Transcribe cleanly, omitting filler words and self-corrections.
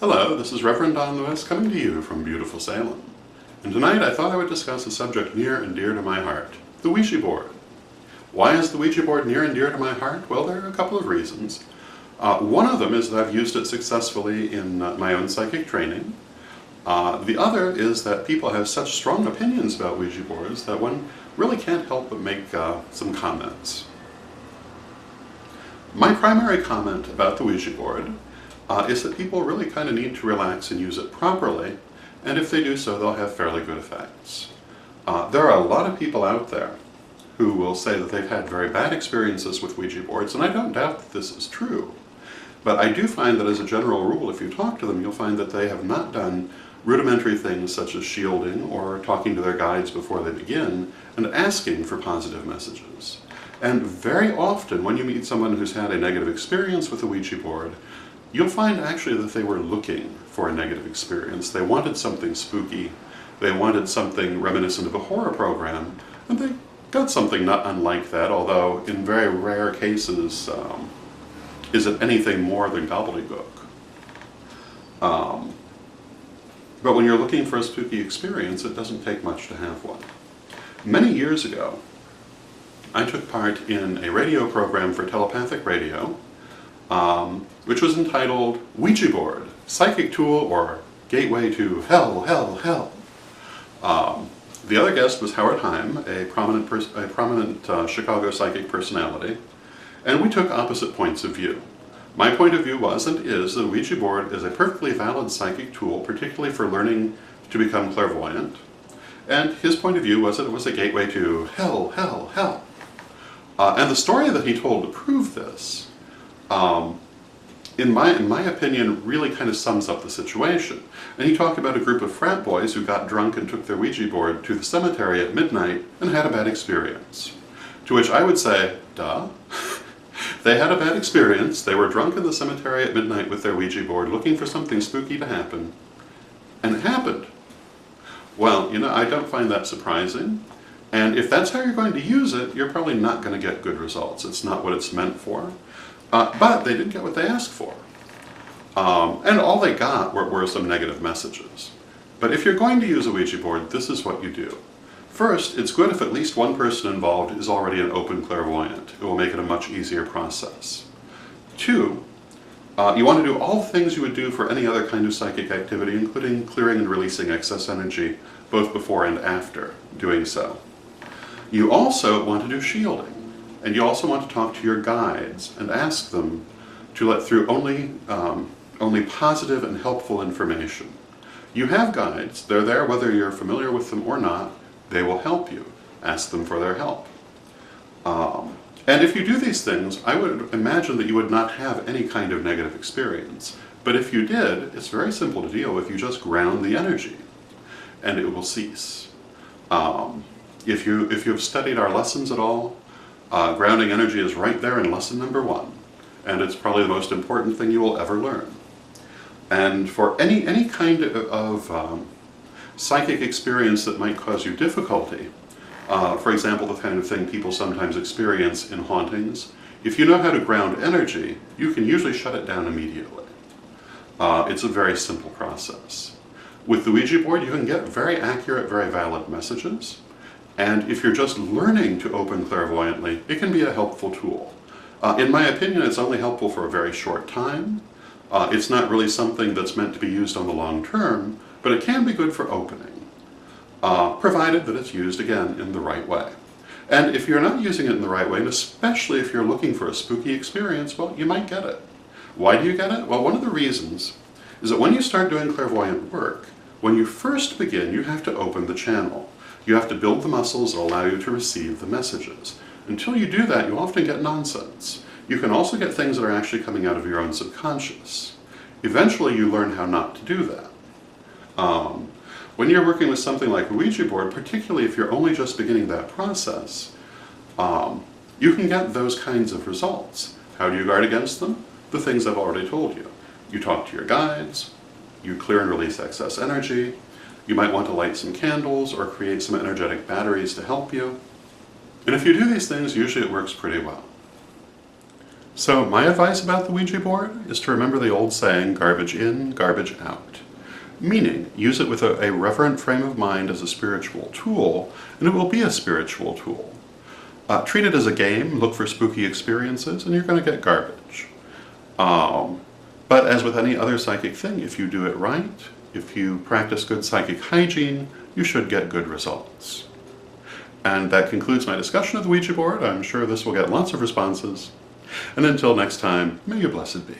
Hello, this is Reverend Don Lewis coming to you from beautiful Salem. And tonight I thought I would discuss a subject near and dear to my heart, the Ouija board. Why is the Ouija board near and dear to my heart? Well, there are a couple of reasons. One of them is that I've used it successfully in my own psychic training. The other is that people have such strong opinions about Ouija boards that one really can't help but make some comments. My primary comment about the Ouija board is that people really kind of need to relax and use it properly, and if they do so, they'll have fairly good effects. There are a lot of people out there who will say that they've had very bad experiences with Ouija boards, and I don't doubt that this is true. But I do find that as a general rule, if you talk to them, you'll find that they have not done rudimentary things such as shielding or talking to their guides before they begin and asking for positive messages. And very often when you meet someone who's had a negative experience with a Ouija board, you'll find actually that they were looking for a negative experience. They wanted something spooky, they wanted something reminiscent of a horror program, and they got something not unlike that, although in very rare cases is it anything more than gobbledygook. But when you're looking for a spooky experience, it doesn't take much to have one. Many years ago, I took part in a radio program for telepathic radio, which was entitled Ouija Board, Psychic Tool or Gateway to Hell, Hell, Hell. The other guest was Howard Heim, a prominent Chicago psychic personality, and we took opposite points of view. My point of view was and is that a Ouija board is a perfectly valid psychic tool, particularly for learning to become clairvoyant, and his point of view was that it was a gateway to hell, hell, hell. And the story that he told to prove this, in my opinion, really kind of sums up the situation. And he talked about a group of frat boys who got drunk and took their Ouija board to the cemetery at midnight and had a bad experience. To which I would say, duh. They had a bad experience, they were drunk in the cemetery at midnight with their Ouija board looking for something spooky to happen, and it happened. Well, you know, I don't find that surprising. And if that's how you're going to use it, you're probably not going to get good results. It's not what it's meant for. But they did get what they asked for. And all they got were some negative messages. But if you're going to use a Ouija board, this is what you do. First, it's good if at least one person involved is already an open clairvoyant. It will make it a much easier process. Two, you want to do all the things you would do for any other kind of psychic activity, including clearing and releasing excess energy, both before and after doing so. You also want to do shielding, and you also want to talk to your guides and ask them to let through only positive and helpful information. You have guides, they're there whether you're familiar with them or not, they will help you. Ask them for their help. And if you do these things, I would imagine that you would not have any kind of negative experience. But if you did, it's very simple to deal with. You just ground the energy, and it will cease. If you've studied our lessons at all, grounding energy is right there in lesson number 1, and it's probably the most important thing you will ever learn. And for any kind of psychic experience that might cause you difficulty, for example, the kind of thing people sometimes experience in hauntings, if you know how to ground energy, you can usually shut it down immediately. It's a very simple process. With the Ouija board, you can get very accurate, very valid messages. And if you're just learning to open clairvoyantly, it can be a helpful tool. In my opinion, it's only helpful for a very short time. It's not really something that's meant to be used on the long term, but it can be good for opening, provided that it's used, again, in the right way. And if you're not using it in the right way, and especially if you're looking for a spooky experience, well, you might get it. Why do you get it? Well, one of the reasons is that when you start doing clairvoyant work, when you first begin, you have to open the channel. You have to build the muscles that allow you to receive the messages. Until you do that, you often get nonsense. You can also get things that are actually coming out of your own subconscious. Eventually, you learn how not to do that. When you're working with something like a Ouija board, particularly if you're only just beginning that process, you can get those kinds of results. How do you guard against them? The things I've already told you. You talk to your guides, you clear and release excess energy, you might want to light some candles or create some energetic batteries to help you. And if you do these things, usually it works pretty well. So my advice about the Ouija board is to remember the old saying, garbage in, garbage out. Meaning, use it with a reverent frame of mind as a spiritual tool, and it will be a spiritual tool. Treat it as a game, look for spooky experiences, and you're going to get garbage. But as with any other psychic thing, if you do it right, if you practice good psychic hygiene, you should get good results. And that concludes my discussion of the Ouija board. I'm sure this will get lots of responses. And until next time, may you blessed be.